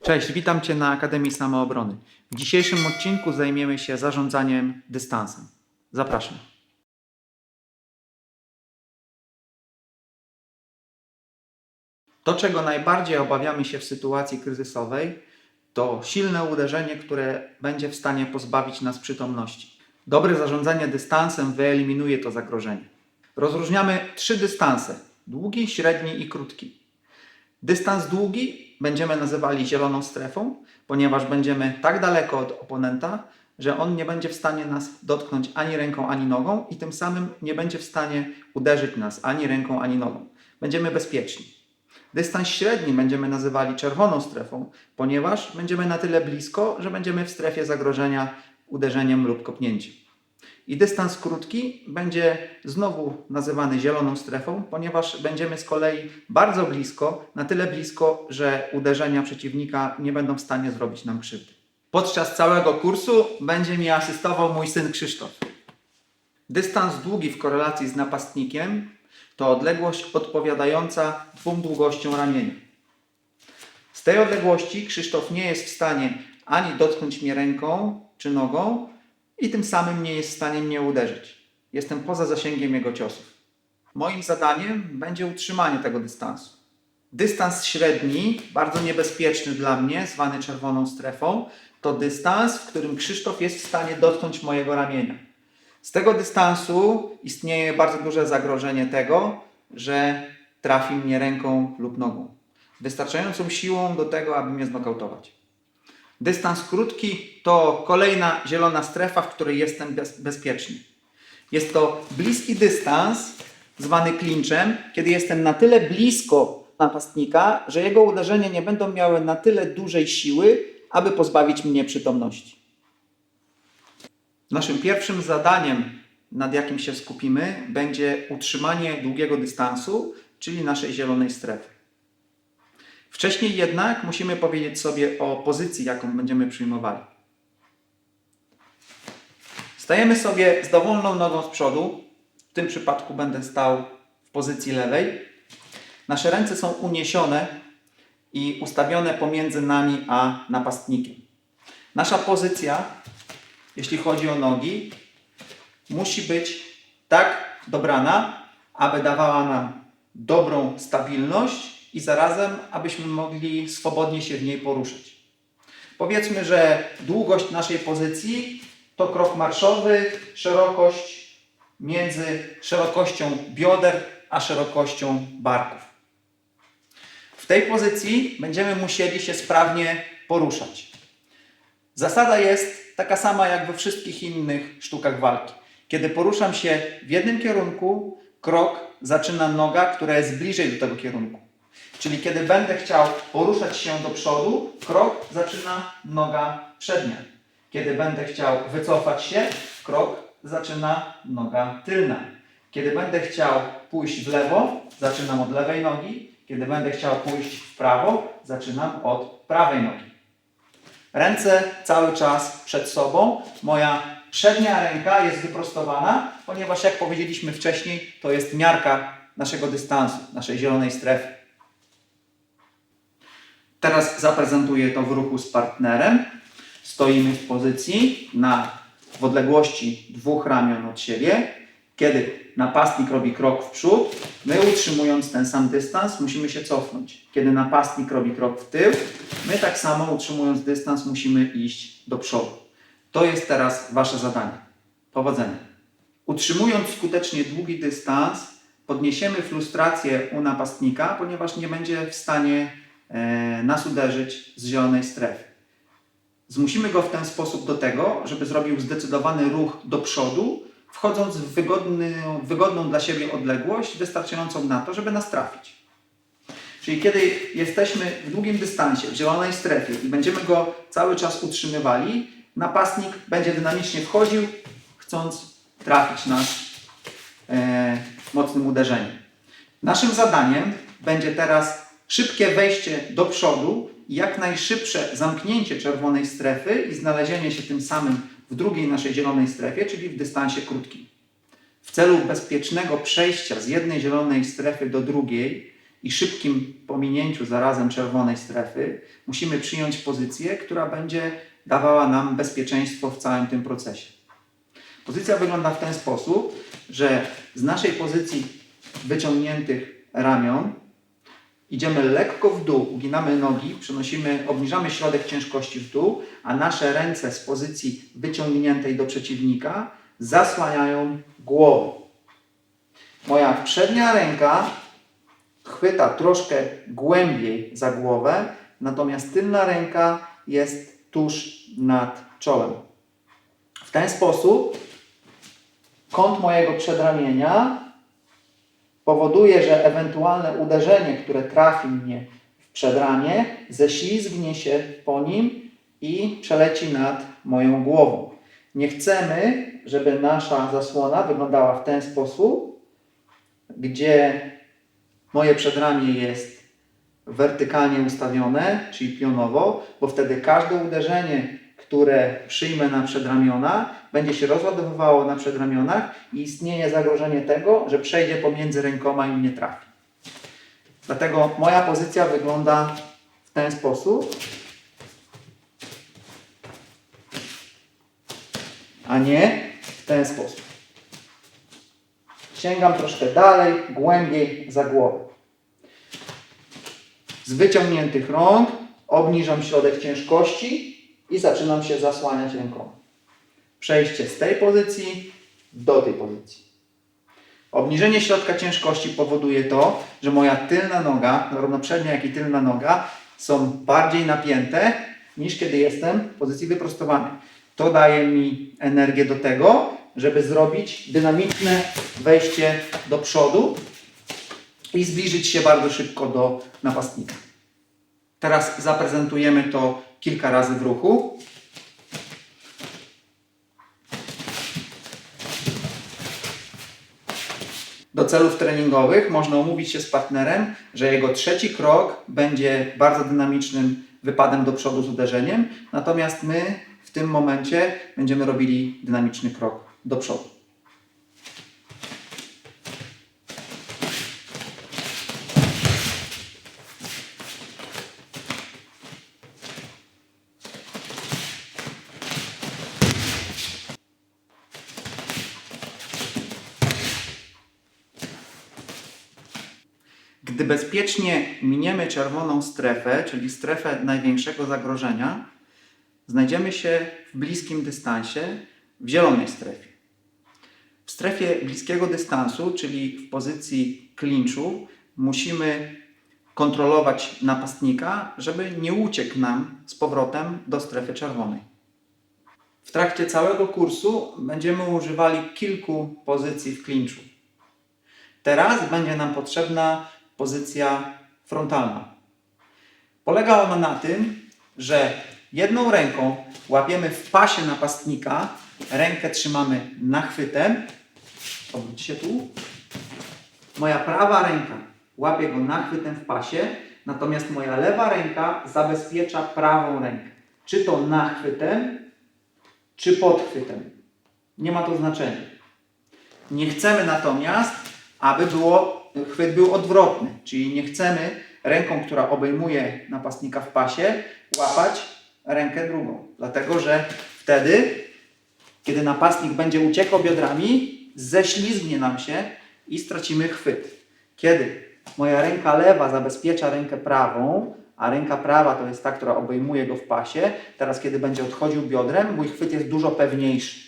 Cześć, witam Cię na Akademii Samoobrony. W dzisiejszym odcinku zajmiemy się zarządzaniem dystansem. Zapraszam. To, czego najbardziej obawiamy się w sytuacji kryzysowej, to silne uderzenie, które będzie w stanie pozbawić nas przytomności. Dobre zarządzanie dystansem wyeliminuje to zagrożenie. Rozróżniamy 3 dystanse: długi, średni i krótki. Dystans długi będziemy nazywali zieloną strefą, ponieważ będziemy tak daleko od oponenta, że on nie będzie w stanie nas dotknąć ani ręką, ani nogą i tym samym nie będzie w stanie uderzyć nas ani ręką, ani nogą. Będziemy bezpieczni. Dystans średni będziemy nazywali czerwoną strefą, ponieważ będziemy na tyle blisko, że będziemy w strefie zagrożenia uderzeniem lub kopnięciem. I dystans krótki będzie znowu nazywany zieloną strefą, ponieważ będziemy z kolei bardzo blisko, na tyle blisko, że uderzenia przeciwnika nie będą w stanie zrobić nam krzywdy. Podczas całego kursu będzie mi asystował mój syn Krzysztof. Dystans długi w korelacji z napastnikiem to odległość odpowiadająca 2 długościom ramienia. Z tej odległości Krzysztof nie jest w stanie ani dotknąć mnie ręką czy nogą, i tym samym nie jest w stanie mnie uderzyć. Jestem poza zasięgiem jego ciosów. Moim zadaniem będzie utrzymanie tego dystansu. Dystans średni, bardzo niebezpieczny dla mnie, zwany czerwoną strefą, to dystans, w którym Krzysztof jest w stanie dotknąć mojego ramienia. Z tego dystansu istnieje bardzo duże zagrożenie tego, że trafi mnie ręką lub nogą. Wystarczającą siłą do tego, aby mnie znokautować. Dystans krótki to kolejna zielona strefa, w której jestem bezpieczny. Jest to bliski dystans, zwany klinchem, kiedy jestem na tyle blisko napastnika, że jego uderzenia nie będą miały na tyle dużej siły, aby pozbawić mnie przytomności. Naszym pierwszym zadaniem, nad jakim się skupimy, będzie utrzymanie długiego dystansu, czyli naszej zielonej strefy. Wcześniej jednak musimy powiedzieć sobie o pozycji, jaką będziemy przyjmowali. Stajemy sobie z dowolną nogą z przodu. W tym przypadku będę stał w pozycji lewej. Nasze ręce są uniesione i ustawione pomiędzy nami a napastnikiem. Nasza pozycja, jeśli chodzi o nogi, musi być tak dobrana, aby dawała nam dobrą stabilność i zarazem, abyśmy mogli swobodnie się w niej poruszać. Powiedzmy, że długość naszej pozycji to krok marszowy, szerokość między szerokością bioder a szerokością barków. W tej pozycji będziemy musieli się sprawnie poruszać. Zasada jest taka sama jak we wszystkich innych sztukach walki. Kiedy poruszam się w jednym kierunku, krok zaczyna noga, która jest bliżej do tego kierunku. Czyli kiedy będę chciał poruszać się do przodu, krok zaczyna noga przednia. Kiedy będę chciał wycofać się, krok zaczyna noga tylna. Kiedy będę chciał pójść w lewo, zaczynam od lewej nogi. Kiedy będę chciał pójść w prawo, zaczynam od prawej nogi. Ręce cały czas przed sobą. Moja przednia ręka jest wyprostowana, ponieważ jak powiedzieliśmy wcześniej, to jest miarka naszego dystansu, naszej zielonej strefy. Teraz zaprezentuję to w ruchu z partnerem. Stoimy w pozycji w odległości 2 ramion od siebie. Kiedy napastnik robi krok w przód, my utrzymując ten sam dystans musimy się cofnąć. Kiedy napastnik robi krok w tył, my tak samo utrzymując dystans musimy iść do przodu. To jest teraz Wasze zadanie. Powodzenia. Utrzymując skutecznie długi dystans, podniesiemy frustrację u napastnika, ponieważ nie będzie w stanie nas uderzyć z zielonej strefy. Zmusimy go w ten sposób do tego, żeby zrobił zdecydowany ruch do przodu, wchodząc w wygodną dla siebie odległość, wystarczającą na to, żeby nas trafić. Czyli kiedy jesteśmy w długim dystansie, w zielonej strefie i będziemy go cały czas utrzymywali, napastnik będzie dynamicznie wchodził, chcąc trafić nas mocnym uderzeniem. Naszym zadaniem będzie teraz szybkie wejście do przodu i jak najszybsze zamknięcie czerwonej strefy i znalezienie się tym samym w drugiej naszej zielonej strefie, czyli w dystansie krótkim. W celu bezpiecznego przejścia z jednej zielonej strefy do drugiej i szybkim pominięciu zarazem czerwonej strefy musimy przyjąć pozycję, która będzie dawała nam bezpieczeństwo w całym tym procesie. Pozycja wygląda w ten sposób, że z naszej pozycji wyciągniętych ramion idziemy lekko w dół, uginamy nogi, obniżamy środek ciężkości w dół, a nasze ręce z pozycji wyciągniętej do przeciwnika zasłaniają głowę. Moja przednia ręka chwyta troszkę głębiej za głowę, natomiast tylna ręka jest tuż nad czołem. W ten sposób kąt mojego przedramienia powoduje, że ewentualne uderzenie, które trafi mnie w przedramię, ześlizgnie się po nim i przeleci nad moją głową. Nie chcemy, żeby nasza zasłona wyglądała w ten sposób, gdzie moje przedramię jest wertykalnie ustawione, czyli pionowo, bo wtedy każde uderzenie, które przyjmę na przedramiona, będzie się rozładowywało na przedramionach i istnieje zagrożenie tego, że przejdzie pomiędzy rękoma i mnie trafi. Dlatego moja pozycja wygląda w ten sposób, a nie w ten sposób. Sięgam troszkę dalej, głębiej za głowę. Z wyciągniętych rąk obniżam środek ciężkości i zaczynam się zasłaniać rękoma. Przejście z tej pozycji do tej pozycji. Obniżenie środka ciężkości powoduje to, że moja tylna noga, zarówno przednia, jak i tylna noga, są bardziej napięte niż kiedy jestem w pozycji wyprostowanej. To daje mi energię do tego, żeby zrobić dynamiczne wejście do przodu i zbliżyć się bardzo szybko do napastnika. Teraz zaprezentujemy to kilka razy w ruchu. Do celów treningowych można umówić się z partnerem, że jego trzeci krok będzie bardzo dynamicznym wypadem do przodu z uderzeniem, natomiast my w tym momencie będziemy robili dynamiczny krok do przodu. Gdy bezpiecznie miniemy czerwoną strefę, czyli strefę największego zagrożenia, znajdziemy się w bliskim dystansie, w zielonej strefie. W strefie bliskiego dystansu, czyli w pozycji klinczu, musimy kontrolować napastnika, żeby nie uciekł nam z powrotem do strefy czerwonej. W trakcie całego kursu będziemy używali kilku pozycji w klinczu. Teraz będzie nam potrzebna pozycja frontalna. Polega ona na tym, że jedną ręką łapiemy w pasie napastnika, rękę trzymamy nachwytem, obróć się tu. Moja prawa ręka łapie go nachwytem w pasie, natomiast moja lewa ręka zabezpiecza prawą rękę. Czy to nachwytem, czy podchwytem. Nie ma to znaczenia. Nie chcemy natomiast, aby chwyt był odwrotny, czyli nie chcemy ręką, która obejmuje napastnika w pasie, łapać rękę drugą. Dlatego, że wtedy, kiedy napastnik będzie uciekał biodrami, ześlizgnie nam się i stracimy chwyt. Kiedy moja ręka lewa zabezpiecza rękę prawą, a ręka prawa to jest ta, która obejmuje go w pasie, teraz kiedy będzie odchodził biodrem, mój chwyt jest dużo pewniejszy.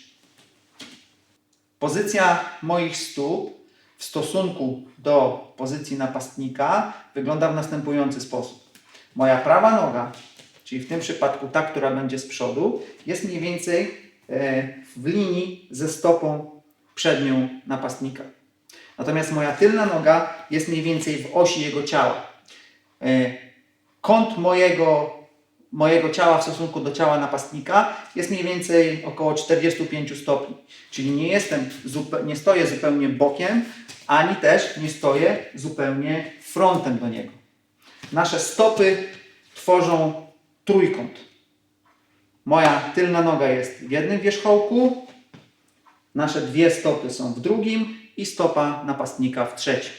Pozycja moich stóp w stosunku do pozycji napastnika wygląda w następujący sposób. Moja prawa noga, czyli w tym przypadku ta, która będzie z przodu, jest mniej więcej w linii ze stopą przednią napastnika. Natomiast moja tylna noga jest mniej więcej w osi jego ciała. Kąt mojego ciała w stosunku do ciała napastnika jest mniej więcej około 45 stopni. Czyli nie stoję zupełnie bokiem, ani też nie stoję zupełnie frontem do niego. Nasze stopy tworzą trójkąt. Moja tylna noga jest w jednym wierzchołku, nasze dwie stopy są w drugim i stopa napastnika w trzecim.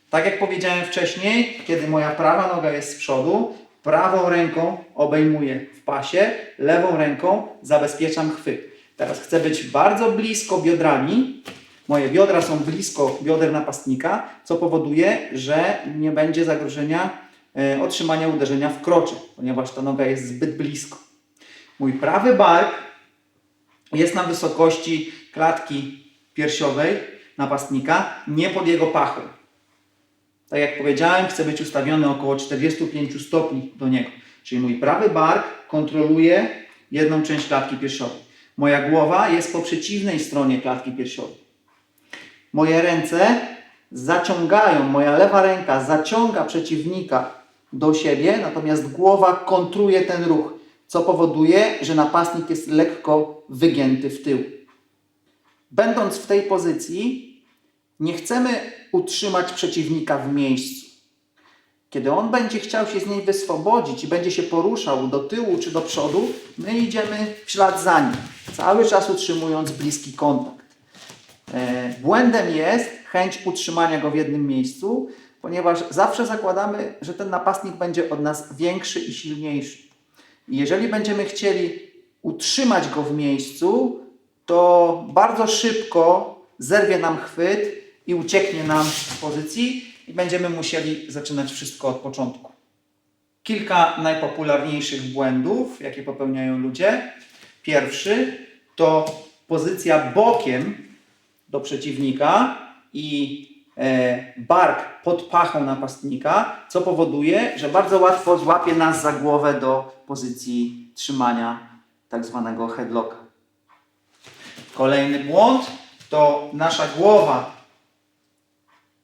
Tak jak powiedziałem wcześniej, kiedy moja prawa noga jest z przodu, prawą ręką obejmuję w pasie, lewą ręką zabezpieczam chwyt. Teraz chcę być bardzo blisko biodrami. Moje biodra są blisko bioder napastnika, co powoduje, że nie będzie zagrożenia otrzymania uderzenia w krocze, ponieważ ta noga jest zbyt blisko. Mój prawy bark jest na wysokości klatki piersiowej napastnika, nie pod jego pachą. Tak jak powiedziałem, chcę być ustawiony około 45 stopni do niego. Czyli mój prawy bark kontroluje jedną część klatki piersiowej. Moja głowa jest po przeciwnej stronie klatki piersiowej. Moje ręce zaciągają, moja lewa ręka zaciąga przeciwnika do siebie, natomiast głowa kontruje ten ruch, co powoduje, że napastnik jest lekko wygięty w tył. Będąc w tej pozycji, nie chcemy utrzymać przeciwnika w miejscu. Kiedy on będzie chciał się z niej wyswobodzić i będzie się poruszał do tyłu czy do przodu, my idziemy w ślad za nim, cały czas utrzymując bliski kontakt. Błędem jest chęć utrzymania go w jednym miejscu, ponieważ zawsze zakładamy, że ten napastnik będzie od nas większy i silniejszy. I jeżeli będziemy chcieli utrzymać go w miejscu, to bardzo szybko zerwie nam chwyt i ucieknie nam z pozycji i będziemy musieli zaczynać wszystko od początku. Kilka najpopularniejszych błędów, jakie popełniają ludzie. Pierwszy to pozycja bokiem do przeciwnika i bark pod pachą napastnika, co powoduje, że bardzo łatwo złapie nas za głowę do pozycji trzymania tak zwanego headlocka. Kolejny błąd to nasza głowa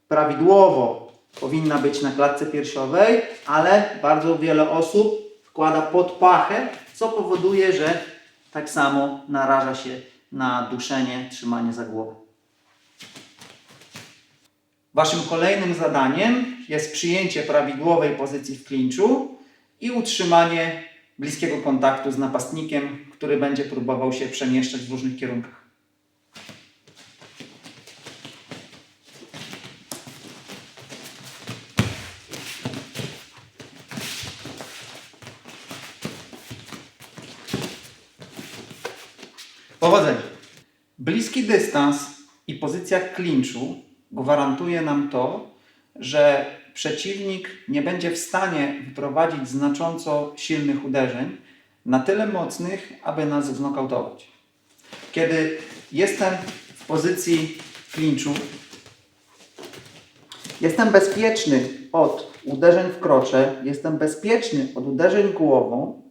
prawidłowo powinna być na klatce piersiowej, ale bardzo wiele osób wkłada pod pachę, co powoduje, że tak samo naraża się na duszenie, trzymanie za głowę. Waszym kolejnym zadaniem jest przyjęcie prawidłowej pozycji w klinczu i utrzymanie bliskiego kontaktu z napastnikiem, który będzie próbował się przemieszczać w różnych kierunkach. Powodzenia! Bliski dystans i pozycja klinczu gwarantuje nam to, że przeciwnik nie będzie w stanie wyprowadzić znacząco silnych uderzeń, na tyle mocnych, aby nas znokautować. Kiedy jestem w pozycji klinczu, jestem bezpieczny od uderzeń w krocze, jestem bezpieczny od uderzeń głową,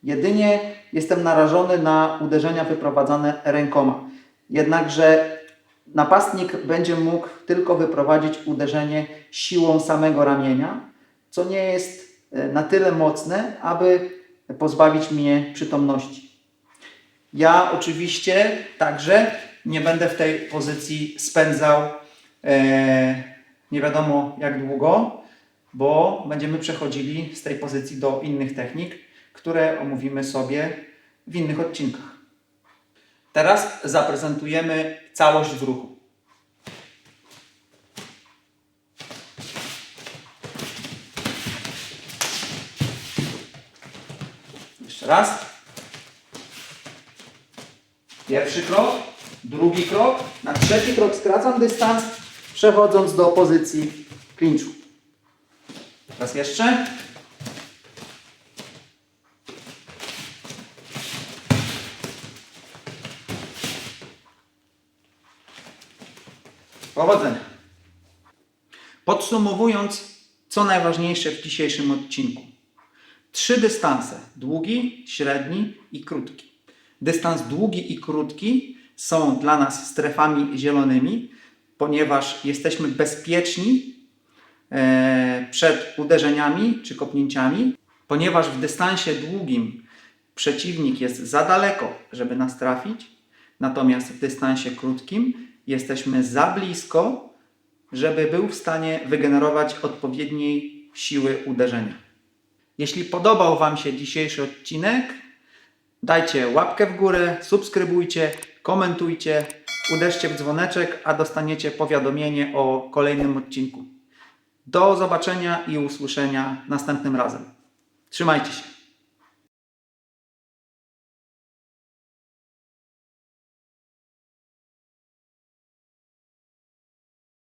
jedynie jestem narażony na uderzenia wyprowadzane rękoma. Jednakże napastnik będzie mógł tylko wyprowadzić uderzenie siłą samego ramienia, co nie jest na tyle mocne, aby pozbawić mnie przytomności. Ja oczywiście także nie będę w tej pozycji spędzał nie wiadomo jak długo, bo będziemy przechodzili z tej pozycji do innych technik, które omówimy sobie w innych odcinkach. Teraz zaprezentujemy całość w ruchu. Jeszcze raz. Pierwszy krok, drugi krok, na trzeci krok skracam dystans, przechodząc do pozycji klinczu. Raz jeszcze. Powodzenia! Podsumowując, co najważniejsze w dzisiejszym odcinku. 3 dystanse. Długi, średni i krótki. Dystans długi i krótki są dla nas strefami zielonymi, ponieważ jesteśmy bezpieczni przed uderzeniami czy kopnięciami, ponieważ w dystansie długim przeciwnik jest za daleko, żeby nas trafić, natomiast w dystansie krótkim jesteśmy za blisko, żeby był w stanie wygenerować odpowiedniej siły uderzenia. Jeśli podobał Wam się dzisiejszy odcinek, dajcie łapkę w górę, subskrybujcie, komentujcie, uderzcie w dzwoneczek, a dostaniecie powiadomienie o kolejnym odcinku. Do zobaczenia i usłyszenia następnym razem. Trzymajcie się.